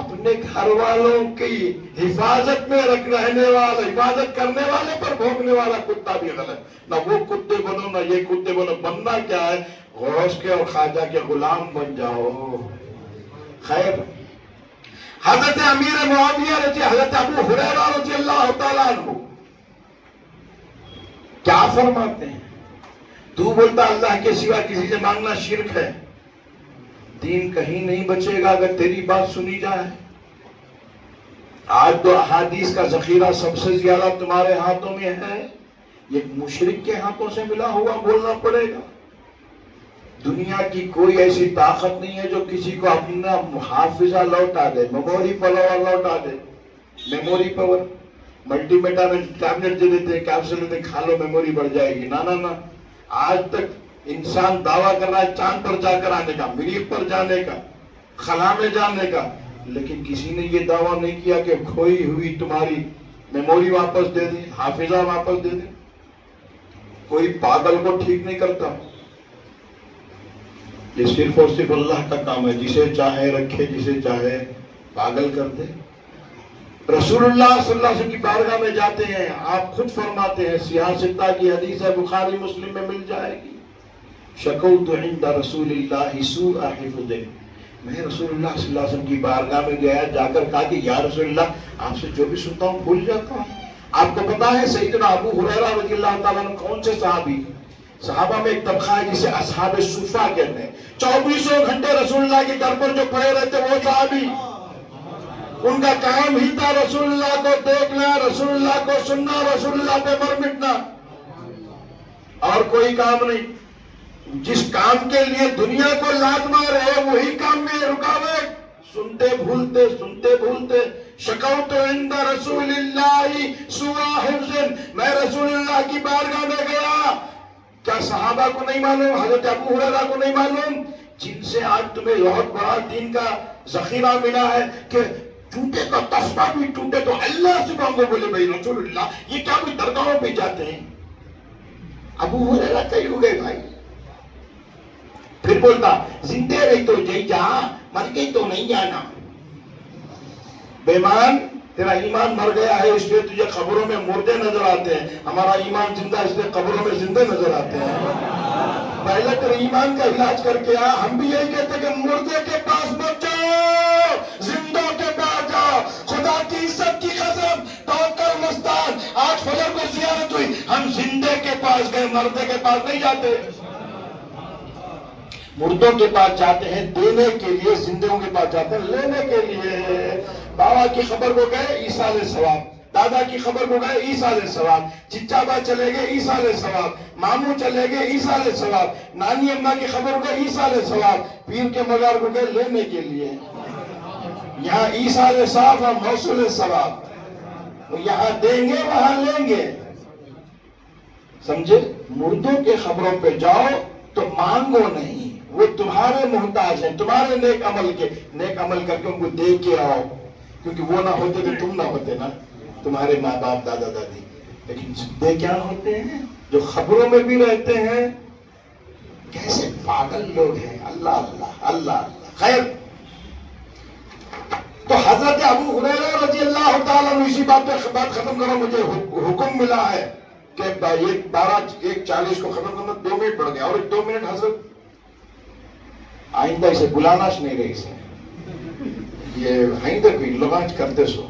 اپنے گھر والوں کی حفاظت میں رہنے والا، حفاظت کرنے والے پر بھونکنے والا کتا بھی غلط. نہ وہ کتے بنو نہ یہ کتے بنو. بننا کیا ہے؟ غوث کے اور خواجہ کے غلام بن جاؤ. خیر، حضرت امیر معاویہ رضی، حضرت ابو ہریرہ رضی اللہ تعالیٰ عنہ کیا فرماتے ہیں؟ تو بولتا اللہ کے سوا کسی سے مانگنا شرک ہے. دین کہیں نہیں بچے گا اگر تیری بات سنی جائے. آج تو احادیث کا ذخیرہ سب سے زیادہ تمہارے ہاتھوں میں ہے، یہ مشرک کے ہاتھوں سے ملا ہوا بولنا پڑے گا. دنیا کی کوئی ایسی طاقت نہیں ہے جو کسی کو اپنا محافظہ لوٹا دے، میموری پاور لوٹا دے. Memory power multi vitamin tablet دے دیتے ہیں، کیپسول دیتے ہیں، کھا لو میموری بڑھ جائے گی. نا نا نا. آج تک انسان دعویٰ کر رہا ہے چاند پر جا کر آنے کا، مریخ پر جانے کا، خلا میں جانے کا، لیکن کسی نے یہ دعویٰ نہیں کیا کہ کھوئی ہوئی تمہاری میموری واپس دے دیں، حافظہ واپس دے دیں. کوئی پاگل کو ٹھیک نہیں کرتا. یہ صرف اور صرف اللہ کا کام ہے، جسے چاہے رکھے، جسے چاہے پاگل کر دے. رسول اللہ صلی اللہ علیہ وسلم کی بارگاہ میں جاتے ہیں، آپ خود فرماتے ہیں، سیاہ ستہ کی حدیث ہے، بخاری مسلم میں مل جائے گی. شکوت عند رسول اللہ سوء حفظہ. میں رسول اللہ صلی اللہ علیہ وسلم کی بارگاہ میں گیا، جا کر کہا کہ یا رسول اللہ آپ سے جو بھی سنتا ہوں بھول جاتا ہوں. آپ کو پتا ہے سیدنا ابو ہریرہ رضی اللہ تعالیٰ عنہ کون سے صحابی؟ صحابہ میں ایک طبقہ ہے جسے اصحاب صفہ کہتے ہیں. 24 گھنٹے رسول اللہ کے در پر جو پڑے رہتے وہ صحابی، ان کا کام ہی تھا رسول اللہ کو دیکھنا، رسول اللہ کو سننا، رسول اللہ پہ مر مٹنا، اور کوئی کام نہیں. جس کام کے لیے دنیا کو لات مار ہے وہی کام میں رکاوٹ. سنتے بھولتے. شکوت عند رسول اللہ سوء حفظ. میں رسول اللہ کی بارگاہ میں گیا. کیا صحابہ کو نہیں معلوم، حضرت ابو ہریرہ کو نہیں معلوم، جن سے آج تمہیں بہت بڑا دین کا ذخیرہ ملا ہے کہ ٹوٹے تو تسبیح بھی ٹوٹے تو اللہ سے مانگو. بولے بھائی رسول اللہ یہ کیا کوئی درگاہوں پہ جاتے ہیں؟ ابو ہریرہ کہیں ہو گئے بھائی. پھر بولتا زندے رہی تو جی جا، مر گئی تو نہیں جانا. بیمان، تیرا ایمان مر گیا ہے اس لیے تجھے قبروں میں مردے نظر آتے ہیں، ہمارا ایمان زندہ اس لیے قبروں میں زندے نظر آتے ہیں. پہلے تیرے ایمان کا علاج کر کے آ. ہم بھی یہی کہتے کہ مردے کے پاس مت جاؤ, زندوں کے پاس جاؤ. خدا کی عزت کی قسم, توکل مستان, آج فجر کو زیارت ہوئی, ہم زندے کے پاس گئے, مردے کے پاس نہیں جاتے. مردوں کے پاس جاتے ہیں دینے کے لیے, زندوں کے پاس جاتے ہیں لینے کے لیے. بابا کی خبر کو گئے ایصال ثواب, دادا کی خبر کو گئے ایصال ثواب, چچا با چلے گئے ایصال ثواب, ماموں چلے گئے ایصال ثواب, نانی اماں کی خبر کو گئے ایصال ثواب, پیر کے مزار کو گئے لینے کے لیے. یہاں ایصال ثواب اور موصول ثواب, یہاں دیں گے وہاں لیں گے. سمجھے؟ مردوں کے خبروں پہ جاؤ تو مانگو نہیں, وہ تمہارے محتاج ہیں, تمہارے نیک عمل کے. نیک عمل کر کے ان کو دے کے آؤ, کیونکہ وہ نہ ہوتے تو تم نہ ہوتے نا, تمہارے ماں باپ دادا دادی. لیکن زندے کیا ہوتے ہیں جو خبروں میں بھی رہتے ہیں. کیسے پاگل لوگ ہیں, اللہ اللہ اللہ اللہ. خیر, تو حضرت ابو ہریرہ رضی اللہ تعالیٰ عنہ, اسی بات پہ بات ختم کرو, مجھے حکم ملا ہے کہ 1:40 کو ختم کرنا, 2 منٹ بڑھ گیا, اور 2 منٹ حضرت آئندہ اسے بلانا نہیں رہی سے, یہ آئندہ کوئی لوگاں کرتے سو.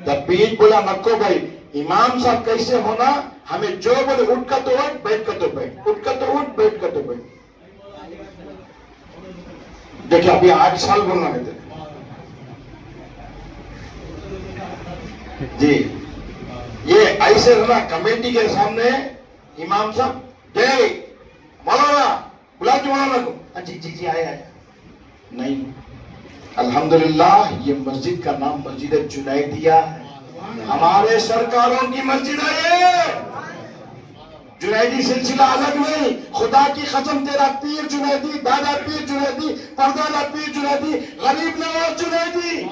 جب بیچ بولا نکو بھائی, امام صاحب کیسے ہونا, ہمیں جو بولے اٹھ کا تو اٹھ, بیٹھ کا تو بیٹھ, اٹھ کا تو اٹھ, بیٹھ کا تو بیٹھ. دیکھیں ابھی 8 سال بولنا ہے جی. یہ ایسے رہنا کمیٹی کے سامنے, امام صاحب جے مولانا بلا کے مولانا کو, جی جی جی آئے نہیں. الحمدللہ یہ مسجد کا نام مسجد جنیدیہ ہے, ہمارے سرکاروں کی مسجد ہے یہ. جنیدی سلسلہ الگ نہیں, خدا کی قسم تیرا پیر جنیدی, دادا پیر جنیدی, پردادا پیر جنیدی, غریب نواز جنیدی,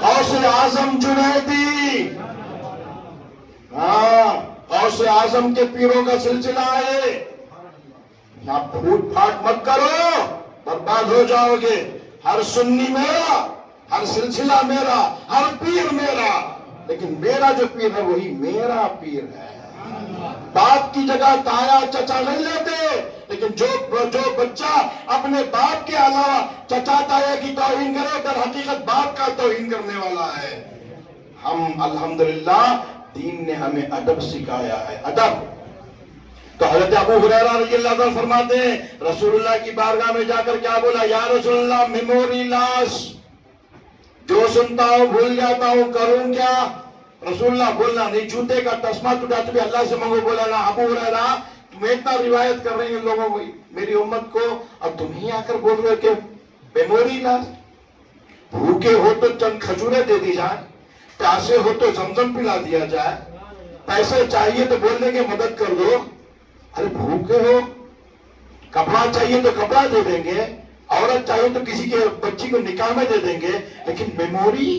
غوث اعظم جنیدی. ہاں, غوث اعظم کے پیروں کا سلسلہ ہے. یہاں پھوٹ پھاٹ مت کرو, برباد ہو جاؤ گے. ہر سنی میرا, ہر سلسلہ میرا, ہر پیر میرا, لیکن میرا جو پیر ہے وہی میرا پیر ہے. باپ کی جگہ تایا چچا نہیں لیتے, لیکن جو بچہ اپنے باپ کے علاوہ چچا تایا کی توہین کرے در حقیقت باپ کا توہین کرنے والا ہے. ہم الحمدللہ دین نے ہمیں ادب سکھایا ہے, ادب. تو حضرت ابو ہریرہ رضی اللہ عنہ فرماتے ہیں رسول اللہ کی بارگاہ میں جا کر کیا بولا, یا رسول اللہ میموری لاس, جو سنتا ہوں بھول جاتا ہوں, کروں کیا. رسول اللہ بولنا نہیں, جوتے کا تسمہ اٹھاتے بھی اللہ سے مانگو. بولا نا ابو ہریرہ تمہیں اتنا روایت کر رہے ہیں لوگوں کو, میری امت کو, اب تم ہی آ کر بول رہے ہو کہ میموری لاس. بھوکے ہو تو چند کھجوریں دے دی جائیں, پیاسے ہو تو زمزم پلا دیا جائے, پیسے چاہیے تو بول دیں گے مدد کر دو. ارے بھوکے ہو, کپڑا چاہیے تو کپڑا دے دیں گے, عورت چاہیے تو کسی کے بچی کو نکاح میں دے دیں گے, لیکن memory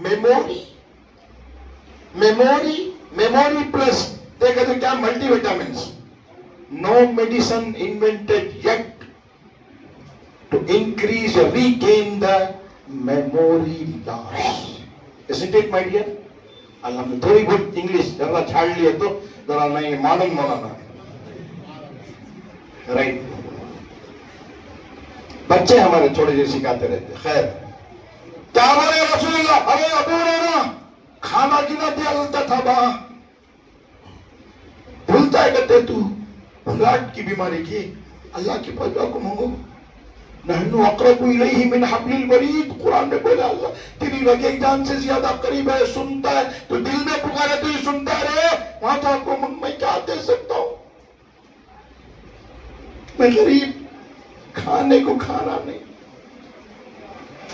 memory memory memory plus دیکھیں تو کیا multi vitamins. No medicine invented yet to increase or regain the memory loss. Isn't it, my dear? الحمد تھوڑی بہت انگلش ذرا چھاڑ لیے تو ذرا نہیں مانن مولانا رائٹ. بچے ہمارے تھوڑے جو سکھاتے رہتے. خیر, کیا بولے رسول اللہ, ارے ابو ہریرہ کھانا گنا دیا لگتا تھا وہاں, بھولتا ہے کہتے تو بھلاٹ کی بیماری کی, اللہ کی پاس کو مانگو. نحن اقرب الیہ من حبل الورید, قرآن میں بولا اللہ تیری رگے جان سے زیادہ قریب ہے, سنتا ہے. تو دل میں پکارے تو یہ سنتا رہے, وہاں تو آپ کو میں کیا دے سکتا ہوں, میں غریب, کھانے کو کھانا نہیں.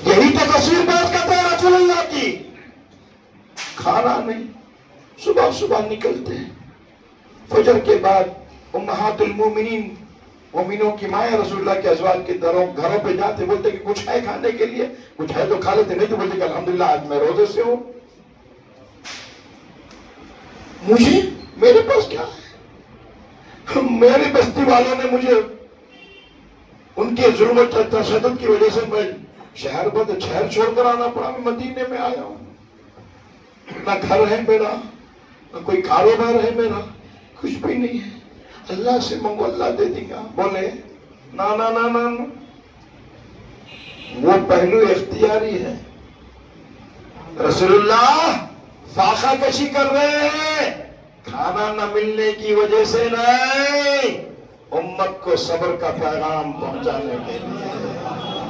یہی تو تصویر پیش کرتے ہیں رسول اللہ کی, کھانا نہیں. صبح صبح نکلتے ہیں, فجر کے بعد امہات المومنین, مومنوں کی مائیں رسول اللہ کے ازواج کے گھروں پہ جاتے, بولتے کہ کچھ ہے کھانے کے لیے, کچھ ہے تو کھا لیتے, نہیں تو بولتے کہ الحمدللہ آج میں روزے سے ہوں. مجھے میرے پاس کیا ہے, میرے بستی والوں نے مجھے ان کے ظلم و تشدد کی وجہ سے میں شہر چھوڑ کر آنا پڑا, میں مدینے میں آیا ہوں. نہ گھر ہے میرا, نہ کوئی کاروبار ہے میرا, کچھ بھی نہیں ہے. اللہ سے مانگو اللہ دے دے گا. بولے نا نا نا نا نا. وہ پہلو اختیاری ہے. رسول اللہ فاقہ کشی کر رہے ہیں، کھانا نہ ملنے کی وجہ سے نہیں، امت کو صبر کا پیغام پہنچانے کے لیے.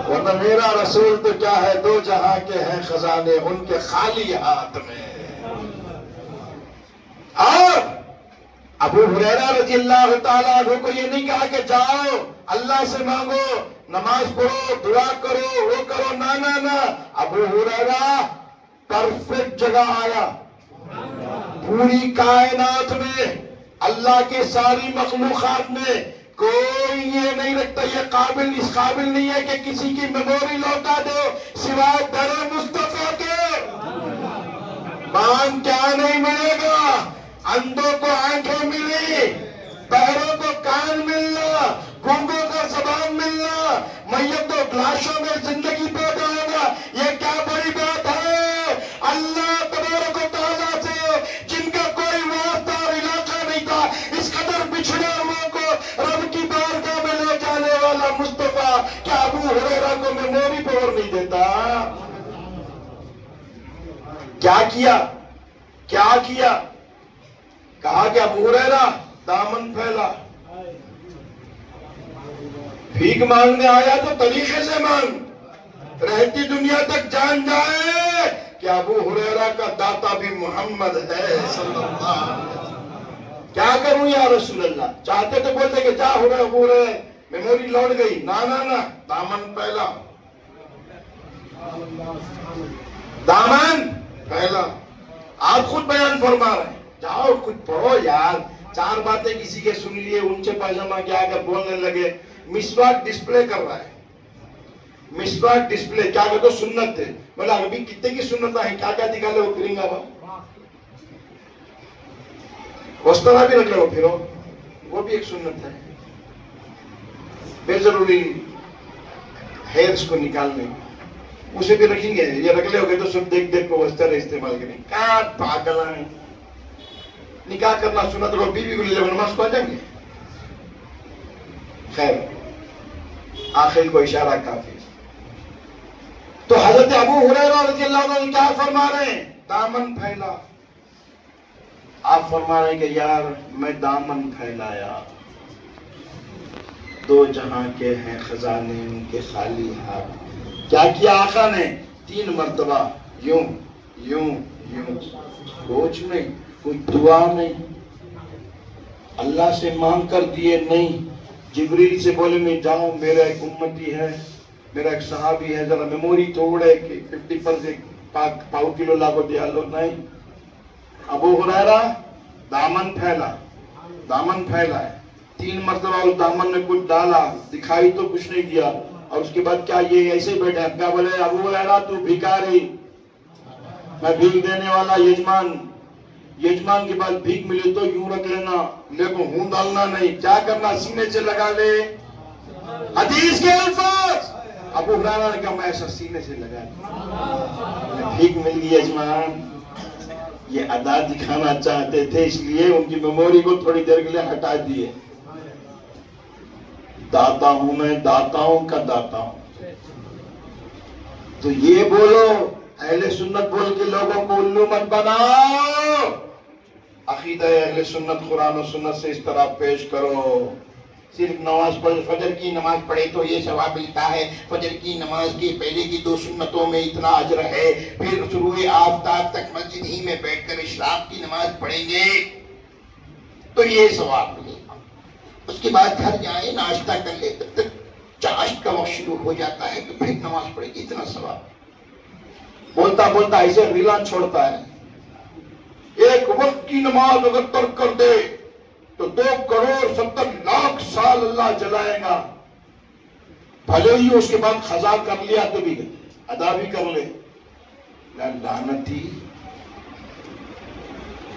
ورنہ میرا رسول تو کیا ہے، دو جہاں کے ہیں خزانے ان کے خالی ہاتھ میں. اور ابو ہریرہ رضی اللہ تعالیٰ عنہ کو یہ نہیں کہا کہ جاؤ اللہ سے مانگو، نماز پڑھو، دعا کرو، وہ کرو. نا نا نا. ابو ہریرہ پرفیکٹ جگہ آیا. پوری کائنات میں اللہ کے ساری مخلوقات میں کوئی یہ نہیں رکھتا، یہ اس قابل نہیں ہے کہ کسی کی میموری لوٹا دے سوائے در مصطفیٰ کے. مان کیا نہیں ملے گا؟ اندھوں کو آنکھیں ملی، بہروں کو کان ملنا، گونگوں کو زبان ملنا، میتوں لاشوں میں زندگی پیدا ہونا، یہ کیا بڑی بات ہے؟ اللہ تبارک و تعالیٰ سے جن کا کوئی واسطہ اور علاقہ نہیں تھا، اس قدر بچھڑے ہوا کو رب کی بارگاہ میں لے جانے والا مصطفیٰ کیا ابو ہریرہ کو میموری پاور نہیں دیتا؟ کیا کیا؟ کہا کہ ابو ہریرہ دامن پھیلا. بھیک مانگنے آیا تو طریقے سے مانگ، رہتی دنیا تک جان جائے کہ ابو ہریرہ کا داتا بھی محمد ہے صلی اللہ علیہ وسلم. کیا کروں یا رسول اللہ؟ چاہتے تو بولتے کہ جا ہو رہے ابو ہریرہ، میموری لوٹ گئی. نا نا نا. دامن پھیلا، دامن پھیلا. آپ خود بیان فرما رہے ہیں. جاؤ کچھ پڑھو یار، چار باتیں کسی کے سن لیے، اونچے پاجامہ کے آ کر بولنے لگے. مسواک ڈسپلے کر رہا ہے، مسواک ڈسپلے. کیا کہتے سنت ہے؟ بولا ابھی کتنے کی سنتیں ہیں، کیا دکھا لے وہ پھریں گا. وسطرہ بھی رکھ لے وہ پھرو، وہ بھی ایک سنت ہے. بے ضروری ہیئرس کو نکالنے اسے بھی رکھیں گے. یہ رکھ لے ہو گئے تو سب دیکھ دیکھ کو وسطرہ استعمال کریں. کاٹ پاگل ہیں. نکاح کرنا سنت رو، بیوی کو لے لے نماز کو آ جائیں گے. خیر، آخر کو اشارہ کافی. تو حضرت ابو ہریرہ رضی اللہ عنہ کیا فرما رہے ہیں؟ دامن پھیلا. آپ فرما رہے ہیں کہ یار میں دامن پھیلایا، دو جہاں کے ہیں خزانے ان کے خالی ہاتھ. کیا کیا آقا نے؟ 3 مرتبہ یوں یوں یوں. کچھ نہیں، کوئی دعا نہیں، اللہ سے مانگ کر دیے نہیں. جبریل سے بولے میں جاؤں، میرا ایک امتی ہے، میرا ایک صحابی ہے، ذرا میموری توڑے کہ 50% پاؤ کلو لاگو دیا لو. نہیں. ابو ہریرہ دامن پھیلا ہے. 3 مرتبہ اس دامن میں کچھ ڈالا، دکھائی تو کچھ نہیں دیا. اور اس کے بعد کیا یہ ایسے بیٹھے ہیں؟ کیا بولے ابو ہریرہ تو بھیکاری، میں بھیک دینے والا یجمان کے بعد بھیک ملے تو یوں رکھ لینا، لیکن ہوں ڈالنا نہیں. کیا کرنا؟ سینے سے لگا لے. حدیث کے الفاظ. ابو ہریرہ نے کہا میں ایسا سینے سے لگا لیا، بھیک مل گئی یجمان. یہ ادا دکھانا چاہتے تھے، اس لیے ان کی میموری کو تھوڑی دیر کے لیے ہٹا دیے. داتا ہوں میں، داتاؤں کا داتا ہوں. تو یہ بولو، اہل سنت بول کے لوگوں کو الو مت بناؤ. عقیدہ اہل سنت قرآن و سنت سے اس طرح پیش کرو. صرف نماز پڑھ، فجر کی نماز پڑھے تو یہ ثواب ملتا ہے، فجر کی نماز کی پہلے کی 2 سنتوں میں اتنا اجر ہے، پھر شروع آفتاب تک مسجد ہی میں بیٹھ کر اشراق کی نماز پڑھیں گے تو یہ ثواب ملے گا. اس کے بعد گھر جائیں ناشتہ کر لے، تب تک چاشت کا وقت شروع ہو جاتا ہے تو پھر نماز پڑھے گی، اتنا ثواب. بولتا بولتا ایسے ریلا چھوڑتا ہے. ایک وقت کی نماز اگر ترک کر دے تو 2,70,00,000 سال اللہ جلائے گا. بھلے ہی اس کے بعد قضا کر لیا تو بھی ادا بھی کر لے. لعنتی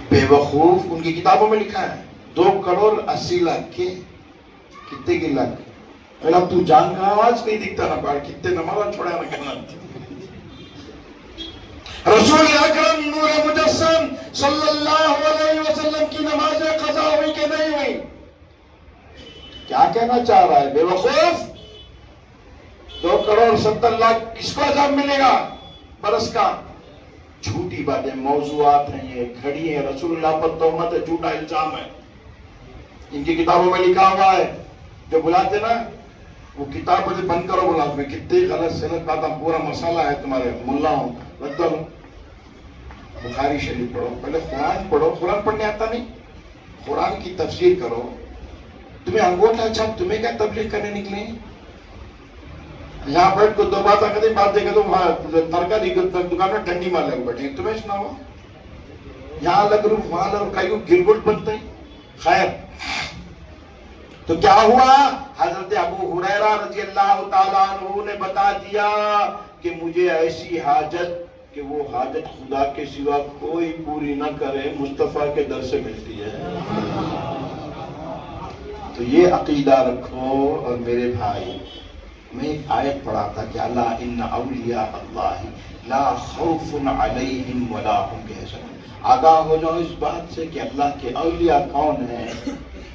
بے وقوف. ان کی کتابوں میں لکھا ہے 2,80,00,000 کے کتنے کی لاکھ. اب تو جان کا آواز نہیں دکھتا نا باہر، کتنے نماز چھوڑا نا کہنا. رسول اکرم نور مجسم صلی اللہ علیہ وسلم کی نمازیں قضا ہوئی کہ نہیں ہوئی؟ کیا کہنا چاہ رہا ہے بے وقوف؟ 2,70,00,000 کس کو عذاب ملے گا برس کا؟ جھوٹی باتیں، موضوعات ہیں، یہ گھڑی ہے، رسول اللہ پر تہمت ہے، جھوٹا الزام ہے. ان کی کتابوں میں لکھا ہوا ہے، جو بلاتے نا وہ کتاب مجھے بند کرو، بلا میں کتنی غلط سلط بات، پورا مسئلہ ہے تمہارے ملا ہوں رد کرو. بخاری شریف پڑھو، پہلے قرآن پڑھو. قرآن پڑھنے آتا نہیں؟ قرآن کی تفسیر کرو. تمہیں انگوٹھا چھاپ، تمہیں کیا تبلیغ کرنے نکلے؟ یہاں بیٹھ کو دو بات آگے بات دے گا تو وہاں ترکاری دکان میں ٹھنڈی مار لگے بیٹھے تمہیں سنا ہو. یہاں لگ رو وہاں لگ رو کئی گرگٹ بنتے ہیں. خیر، تو کیا ہوا؟ حضرت ابو ہریرہ رضی اللہ تعالیٰ عنہ نے بتا دیا کہ مجھے ایسی حاجت کہ وہ حاجت خدا کے سوا کوئی پوری نہ کرے مصطفیٰ کے در سے ملتی ہے. تو یہ عقیدہ رکھو. اور میرے بھائی، میں ایک آیت پڑھا تھا کہ اللہ ان اولیاء اللہ لا خوف علیہم ولا هم یحزنون. آگاہ ہو جاؤ اس بات سے کہ اللہ کے اولیاء کون ہیں.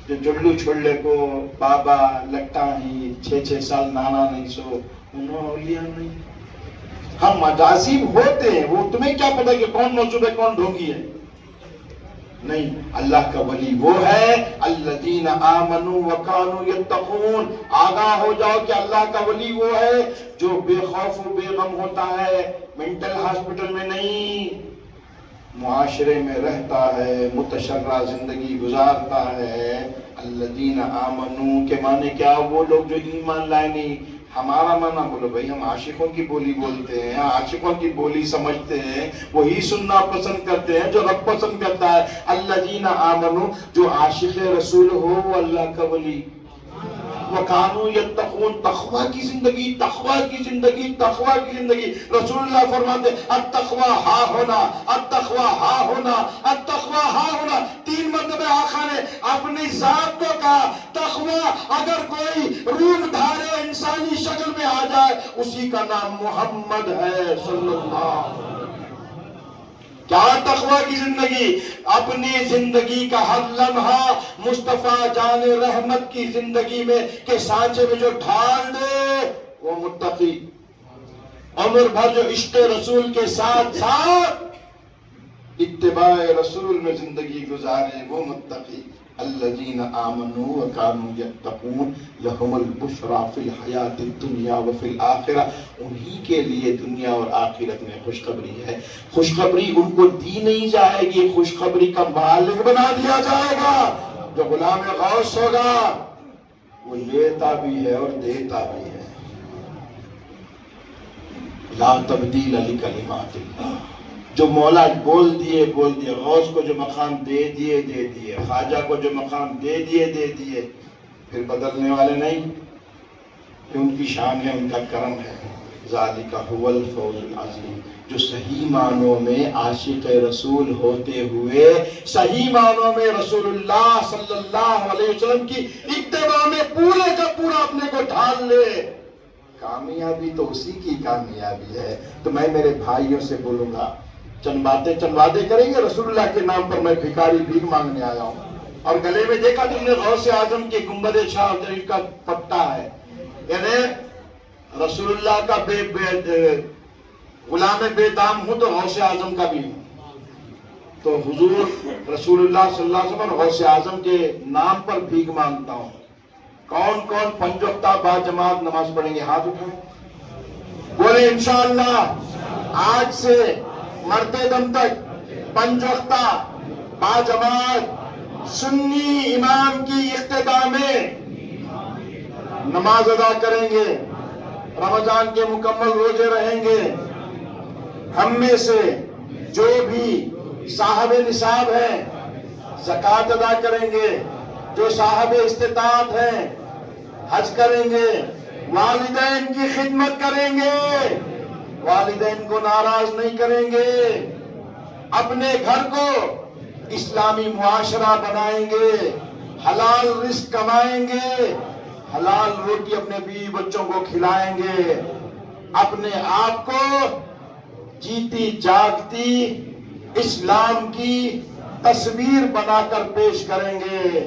جو جلو چھڑلے کو بابا لگتا نہیں 6 سال نانا نہیں سو، انہوں اولیاء نہیں. ہم مجازیب ہوتے ہیں، وہ تمہیں کیا پتا کہ کون موجود ہے کون ڈھونگی ہے؟ نہیں، اللہ کا ولی وہ ہے الذین آمنوا وکانوا یتقون. آگاہ ہو جاؤ کہ اللہ کا ولی وہ ہے جو بے خوف و بے غم ہوتا ہے، مینٹل ہاسپٹل میں نہیں، معاشرے میں رہتا ہے، متشرع زندگی گزارتا ہے. الذین آمنوا کے معنی کیا؟ وہ لوگ جو ایمان لائے نہیں. ہمارا معنی بولو بھائی، ہم عاشقوں کی بولی بولتے ہیں، عاشقوں کی بولی سمجھتے ہیں، وہی سننا پسند کرتے ہیں جو رب پسند کرتا ہے. الذین آمنوا، جو عاشق رسول ہو وہ اللہ کا ولی. وَكَانُوا يَتَّقُونَ، تقویٰ کی زندگی، تقویٰ کی زندگی، تقویٰ کی زندگی. رسول اللہ فرماتے التقویٰ ہا ہونا، التقویٰ ہا ہونا، التقویٰ ہا ہونا. 3 مرتبہ آقا نے اپنی ذات کو کہا تقویٰ اگر کوئی روپ دھارے انسانی شکل میں آ جائے اسی کا نام محمد ہے صلی اللہ علیہ وسلم. کیا تقویٰ کی زندگی؟ اپنی زندگی کا ہر لمحہ مصطفیٰ جان رحمت کی زندگی میں کے سانچے میں جو ڈھال دے وہ متقی. عمر بھر جو عشق رسول کے ساتھ ساتھ اتباع رسول میں زندگی گزارے وہ متقی. الذین آمنوا وکانوا یتقون لہم البشریٰ فی الحیاۃ الدنیا وفی الآخرہ. انہی کے لیے دنیا اور آخرت میں خوشخبری ہے. خوشخبری ان کو دی نہیں جائے گی، خوشخبری کا مالک بنا دیا جائے گا. جو غلام غوث ہوگا وہ لیتا بھی ہے اور دیتا بھی ہے. لا تبدیل لکلمات اللہ. جو مولا بول دیے بول دیے. غوث کو جو مقام دے دیے دے دیے، خواجہ کو جو مقام دے دیے دے دیے، پھر بدلنے والے نہیں. یہ ان کی شان ہے، ان کا کرم ہے. ذالک هو الفوز العظیم. جو صحیح معنوں میں عاشق رسول ہوتے ہوئے صحیح معنوں میں رسول اللہ صلی اللہ علیہ وسلم کی اتباع میں پورے کا پورا اپنے کو ڈھال لے، کامیابی تو اسی کی کامیابی ہے. تو میں میرے بھائیوں سے بولوں گا، چند باتیں کریں گے. رسول اللہ کے نام پر میں بھکاری بھیک مانگنے آیا ہوں. اور گلے میں دیکھا تم نے غوث اعظم کے گنبد شاہ شریف کا پٹا ہے، یعنی رسول اللہ کا غلام بے دام ہوں تو غوث اعظم کا بھی ہوں. تو حضور رسول اللہ صلی اللہ علیہ وسلم اور غوث اعظم کے نام پر بھیک مانگتا ہوں. کون کون 5 وقتہ با جماعت نماز پڑھیں گے؟ ہاتھ اٹھائیں، بولے انشاءاللہ آج سے مرتے دم تک 5 وقتہ با جماعت سنی امام کی اقتداء میں نماز ادا کریں گے، رمضان کے مکمل روزے رہیں گے. ہم میں سے جو بھی صاحب نصاب ہیں زکوٰۃ ادا کریں گے، جو صاحب استطاعت ہیں حج کریں گے، والدین کی خدمت کریں گے، والدین کو ناراض نہیں کریں گے، اپنے گھر کو اسلامی معاشرہ بنائیں گے، حلال رزق کمائیں گے، حلال روٹی اپنے بیوی بچوں کو کھلائیں گے، اپنے آپ کو جیتی جاگتی اسلام کی تصویر بنا کر پیش کریں گے.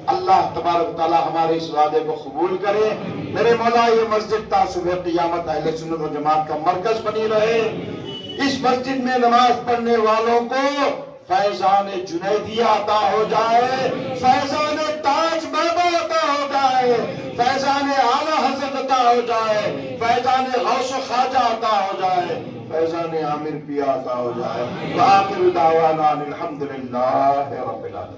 اللہ تبارک و تعالی ہمارے اس وعدے کو قبول کرے۔ میرے مولا یہ مسجد تا صبح قیامت اہل سنت و جماعت کا مرکز بنی رہے۔ اس مسجد میں نماز پڑھنے والوں کو فیضان جنیدیہ عطا ہو جائے، فیضان تاج بابا عطا ہو جائے، فیضان اعلیٰ حضرت عطا ہو جائے، فیضان غوث و خواجہ عطا ہو جائے، فیضان عامر پیا عطا ہو جائے۔ وآخر دعوانا الحمدللہ رب العالمین۔